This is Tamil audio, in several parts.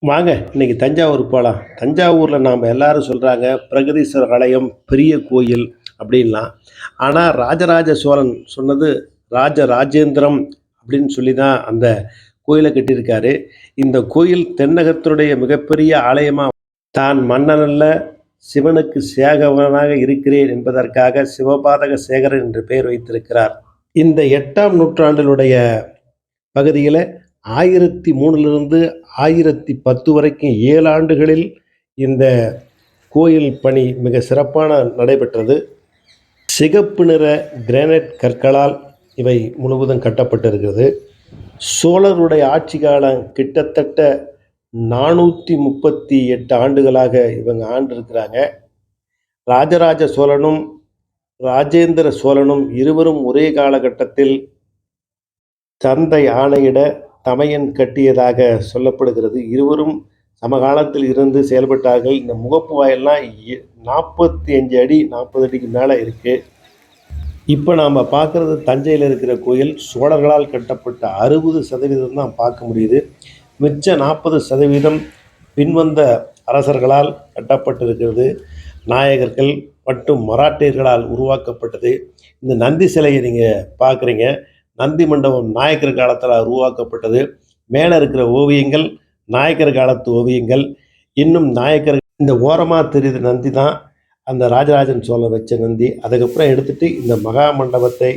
வாங்க இன்னைக்கு தஞ்சாவூர் போகலாம். தஞ்சாவூரில் நாம் எல்லாரும் சொல்கிறாங்க பிரகதீஸ்வரர் ஆலயம் பெரிய கோயில் அப்படின்லாம். ஆனால் ராஜராஜ சோழன் சொன்னது ராஜராஜேந்திரம் அப்படின்னு சொல்லி தான் அந்த கோயிலை கட்டியிருக்காரு. இந்த கோயில் தென்னகத்தினுடைய மிகப்பெரிய ஆலயமாக தான் மன்னனல்ல சிவனுக்கு சேகவனாக இருக்கிறேன் என்பதற்காக சிவபாதக சேகரன் என்று பெயர் வைத்திருக்கிறார். இந்த 8ஆம் நூற்றாண்டினுடைய பகுதியில் 1003லிருந்து 1010 வரைக்கும் 7 ஆண்டுகளில் இந்த கோயில் பணி மிக சிறப்பான நடைபெற்றது. சிகப்பு நிற கிரானைட் கற்களால் இவை முழுவதும் கட்டப்பட்டிருக்கிறது. சோழருடைய ஆட்சி காலம் கிட்டத்தட்ட 438 ஆண்டுகளாக இவங்க ஆண்டிருக்கிறாங்க. ராஜராஜ சோழனும் ராஜேந்திர சோழனும் இருவரும் ஒரே காலகட்டத்தில் தந்தை ஆணையிட தமையன் கட்டியதாக சொல்லப்படுகிறது. இருவரும் சமகாலத்தில் இருந்து செயல்பட்டார்கள். இந்த முகப்பு வாயில்லாம் 45 அடி 40 அடிக்கு மேலே இருக்குது. இப்போ நாம் பார்க்குறது தஞ்சையில் இருக்கிற கோயில் சோழர்களால் கட்டப்பட்ட 60% தான் பார்க்க முடியுது. மிச்ச 40% பின்வந்த அரசர்களால் கட்டப்பட்டிருக்கிறது. நாயகர்கள் மற்றும் மராட்டியர்களால் உருவாக்கப்பட்டது. இந்த நந்தி சிலையை நீங்கள் பார்க்குறீங்க. நந்தி மண்டபம் நாயக்கர் காலத்தில் உருவாக்கப்பட்டது. மேலே இருக்கிற ஓவியங்கள் நாயக்கர் காலத்து ஓவியங்கள். இன்னும் நாயக்கர் இந்த ஓரமாக தெரியுது நந்தி தான் அந்த ராஜராஜன் சோழன் வச்ச நந்தி. அதுக்கப்புறம் எடுத்துகிட்டு இந்த மகா மண்டபத்தை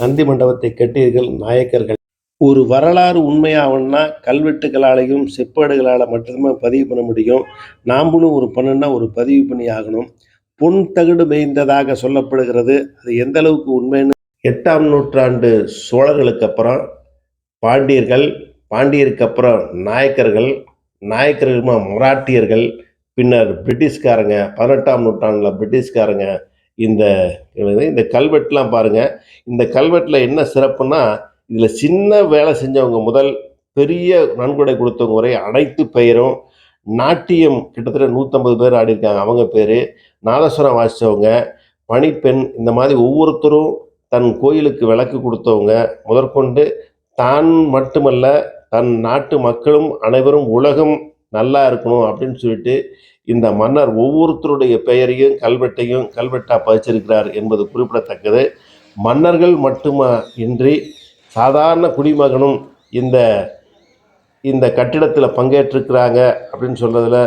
நந்தி மண்டபத்தை கட்டியர்கள் நாயக்கர்கள். ஒரு வரலாறு உண்மையாகணும்னா கல்வெட்டுகளாலையும் செப்பேடுகளால் மட்டுமே பதிவு பண்ண முடியும். நாம்பளும் ஒரு பண்ணுன்னா ஒரு பதிவு பண்ணி ஆகணும். பொன் தகடு மேய்ந்ததாக சொல்லப்படுகிறது. அது எந்த அளவுக்கு உண்மைன்னு 8ஆம் நூற்றாண்டு சோழர்களுக்கு அப்புறம் பாண்டியர்கள், பாண்டியருக்கு அப்புறம் நாயக்கர்கள், நாயக்கர்கள் மராட்டியர்கள், பின்னர் பிரிட்டிஷ்காரங்க, 18ஆம் நூற்றாண்டில் பிரிட்டிஷ்காரங்க. இந்த இந்த கல்வெட்டுலாம் பாருங்கள். இந்த கல்வெட்டில் என்ன சிறப்புன்னா, இதில் சின்ன வேலை செஞ்சவங்க முதல் பெரிய நன்கொடை கொடுத்தவங்க வரை அனைத்து பெயரும், நாட்டியம் கிட்டத்தட்ட 150 பேர் ஆடியிருக்காங்க அவங்க பேர், நாதஸ்வரம் வாசித்தவங்க, பணிப்பெண், இந்த மாதிரி ஒவ்வொருத்தரும் தன் கோயிலுக்கு விளக்கு கொடுத்தவங்க முதற்கொண்டு தான் மட்டுமல்ல தன் நாட்டு மக்களும் அனைவரும் உலகம் நல்லா இருக்கணும் அப்படின்னு சொல்லிட்டு இந்த மன்னர் ஒவ்வொருத்தருடைய பெயரையும் கல்வெட்டாக பதிச்சிருக்கிறார் என்பது குறிப்பிடத்தக்கது. மன்னர்கள் மட்டுமா இன்றி சாதாரண குடிமகனும் இந்த இந்த கட்டிடத்தில் பங்கேற்றிருக்கிறாங்க அப்படின்னு சொல்கிறதுல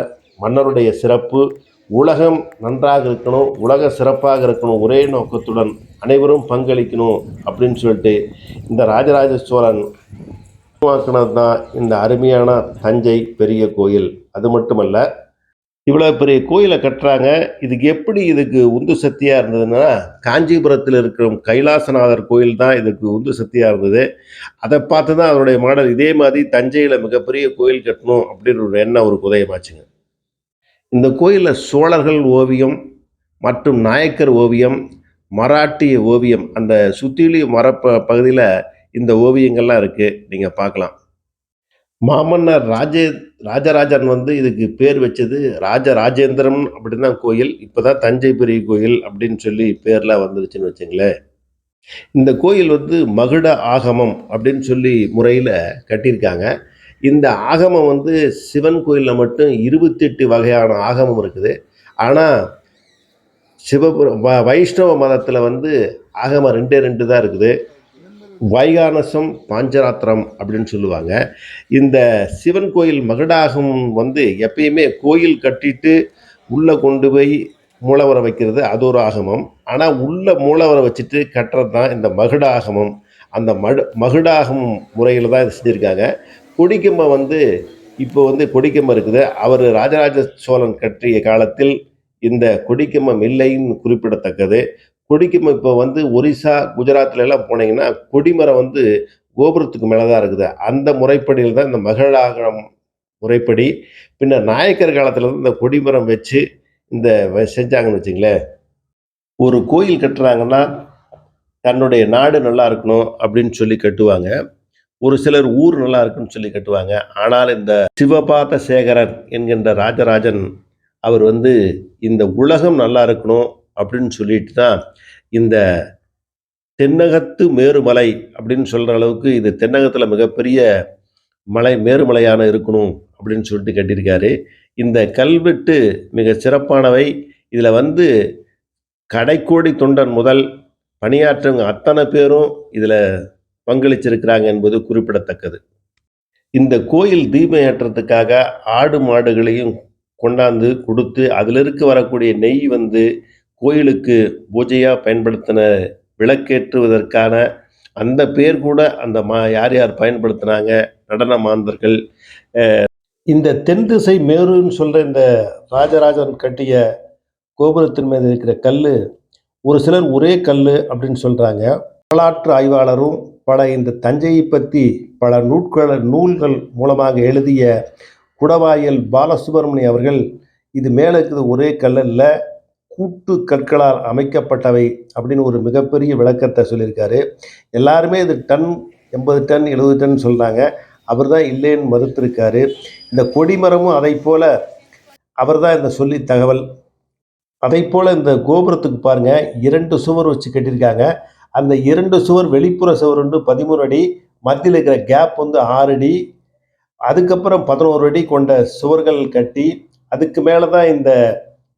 மன்னருடைய சிறப்பு. உலகம் நன்றாக இருக்கணும், உலக சிறப்பாக இருக்கணும், ஒரே நோக்கத்துடன் அனைவரும் பங்களிக்கணும் அப்படின்னு சொல்லிட்டு இந்த ராஜராஜ சோழன் உருவாக்குனது தான் இந்த அருமையான தஞ்சை பெரிய கோயில். அது மட்டுமல்ல, இவ்வளோ பெரிய கோயிலை கட்டுறாங்க. இதுக்கு உந்து சக்தியாக இருந்ததுன்னா காஞ்சிபுரத்தில் இருக்கிற கைலாசநாதர் கோயில் தான் இதுக்கு உந்து சக்தியாக இருந்தது. அதை பார்த்து தான் அதனுடைய மாடல் இதே மாதிரி தஞ்சையில் மிகப்பெரிய கோயில் கட்டணும் அப்படின்னு ஒரு எண்ணம் ஒரு உதயமாச்சுங்க. இந்த கோயிலில் சோழர்கள் ஓவியம் மற்றும் நாயக்கர் ஓவியம், மராட்டிய ஓவியம், அந்த சுற்றிலையும் பகுதியில் இந்த ஓவியங்கள்லாம் இருக்குது, நீங்கள் பார்க்கலாம். மாமன்னர் ராஜராஜன் இதுக்கு பேர் வச்சது ராஜராஜேந்திரம் அப்படின்னு தான் கோயில். இப்போ தான் தஞ்சை பெரிய கோயில் அப்படின்னு சொல்லி பேர்லாம் வந்துருச்சுன்னு வச்சுங்களேன். இந்த கோயில் மகுட ஆகமம் அப்படின்னு சொல்லி முறையில் கட்டியிருக்காங்க. இந்த ஆகமம் சிவன் கோயிலில் மட்டும் 28 வகையான ஆகமம் இருக்குது. ஆனால் வைஷ்ணவ மதத்தில் ஆகமம் 2 தான் இருக்குது. வைகானசம், பாஞ்சராத்திரம் அப்படின்னு சொல்லுவாங்க. இந்த சிவன் கோயில் மகுடாகமம் எப்பயுமே கோயில் கட்டிட்டு உள்ளே கொண்டு போய் மூலவரை வைக்கிறது அது ஒரு ஆகமம். ஆனால் உள்ள மூலவரை வச்சுட்டு கட்டுறது தான் இந்த மகுடாகமம். அந்த மகுடாகமம் முறையில் தான் இது செஞ்சுருக்காங்க. கொடிக்கம்பம் இப்போ கொடிக்கம்பம் இருக்குது. அவர் ராஜராஜ சோழன் கட்டிய காலத்தில் இந்த கொடிக்கம்பம் இல்லைன்னு குறிப்பிடத்தக்கது. கொடிக்கம்பம் இப்போ ஒரிசா, குஜராத்ல எல்லாம் போனீங்கன்னா கொடிமரம் கோபுரத்துக்கு மேலே தான் இருக்குது. அந்த முறைப்படியில் தான் இந்த மகுடாகமம் முறைப்படி. பின்னர் நாயக்கர் காலத்தில் இந்த கொடிமரம் வச்சு இந்த செஞ்சாங்கன்னு வச்சுங்களேன். ஒரு கோயில் கட்டுறாங்கன்னா தன்னுடைய நாடு நல்லா இருக்கணும் அப்படின்னு சொல்லி கட்டுவாங்க. ஒரு சிலர் ஊர் நல்லா இருக்குன்னு சொல்லி கட்டுவாங்க. ஆனால் இந்த சிவபாத சேகரன் என்கின்ற ராஜராஜன் அவர் இந்த உலகம் நல்லா இருக்கணும் அப்படின்னு சொல்லிட்டு தான் இந்த தென்னகத்து மேருமலை அப்படின்னு சொல்கிற அளவுக்கு இது தென்னகத்தில் மிகப்பெரிய மலை மேருமலையான இருக்கணும் அப்படின்னு சொல்லிட்டு கட்டியிருக்காரு. இந்த கல்வெட்டு மிக சிறப்பானவை. இதில் வந்து கடைக்கோடி தொண்டன் முதல் பணியாற்றவங்க அத்தனை பேரும் இதில் பங்களிச்சிருக்கிறாங்க என்பது குறிப்பிடத்தக்கது. இந்த கோயில் தீபம் ஏற்றத்துக்காக ஆடு மாடுகளையும் கொண்டாந்து கொடுத்து அதிலிருந்து வரக்கூடிய நெய் வந்து கோயிலுக்கு பூஜையாக பயன்படுத்தின விளக்கேற்றுவதற்கான அந்த பேர் கூட அந்த யார் யார் பயன்படுத்தினாங்க நடன மாந்தர்கள். இந்த தென் திசை மேருன்னு சொல்கிற இந்த ராஜராஜன் கட்டிய கோபுரத்தின் மீது இருக்கிற கல் ஒரு சிலர் ஒரே கல் அப்படின்னு சொல்கிறாங்க. வரலாற்று ஆய்வாளரும் பல இந்த தஞ்சையை பற்றி பல நூல்கள் மூலமாக எழுதிய குடவாயல் பாலசுப்ரமணியம் அவர்கள் இது மேலே இருக்கிறது ஒரே கல் அல்ல, கூட்டு கற்களால் அமைக்கப்பட்டவை அப்படின்னு ஒரு மிகப்பெரிய விளக்கத்தை சொல்லியிருக்காரு. எல்லாருமே இது டன் 80 டன் 70 டன் சொல்கிறாங்க. அவர் தான் இல்லைன்னு மறுத்திருக்காரு. இந்த கொடிமரமும் அதை போல் அவர் தான் இந்த சொல்லி தகவல். அதை போல் இந்த கோபுரத்துக்கு பாருங்கள் 2 சுவர் வச்சு கட்டியிருக்காங்க. அந்த 2 சுவர் வெளிப்புற சுவர் வந்து 13 அடி, மத்தியில் இருக்கிற கேப் வந்து 6 அடி, அதுக்கப்புறம் 11 அடி கொண்ட சுவர்கள் கட்டி அதுக்கு மேலே தான் இந்த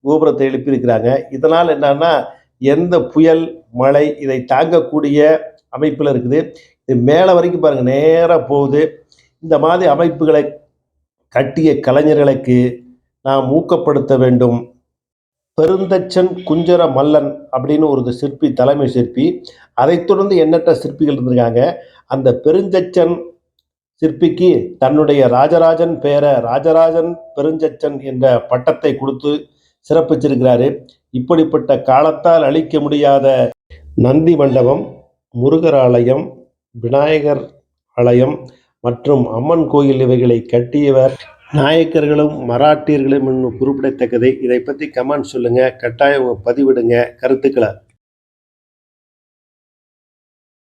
கோபுரத்தை எழுப்பியிருக்கிறாங்க. இதனால் என்னன்னா எந்த புயல் மழை இதை தாங்கக்கூடிய அமைப்பில் இருக்குது. இது மேலே வரைக்கும் பாருங்கள் நேராக போகுது. இந்த மாதிரி அமைப்புகளை கட்டிய கலைஞர்களுக்கு நாம் ஊக்கப்படுத்த வேண்டும். பெருந்தச்சன் குஞ்சர மல்லன் அப்படின்னு ஒரு சிற்பி, தலைமை சிற்பி. அதைத் தொடர்ந்து எண்ணற்ற சிற்பிகள் இருந்திருக்காங்க. அந்த பெருந்தச்சன் சிற்பிக்கு தன்னுடைய ராஜராஜன் பேரை ராஜராஜன் பெருந்தச்சன் என்ற பட்டத்தை கொடுத்து சிறப்பிச்சிருக்கிறாரு. இப்படிப்பட்ட காலத்தால் அழிக்க முடியாத நந்தி மண்டபம், முருகர் ஆலயம், விநாயகர் ஆலயம் மற்றும் அம்மன் கோயில் இவைகளை கட்டியவர் நாயக்கர்களும் மராட்டியர்களும் இன்னும் குறிப்பிடத்தக்கது. இதை பற்றி கமெண்ட் சொல்லுங்கள், கட்டாயம் பதிவிடுங்க கருத்துக்களை.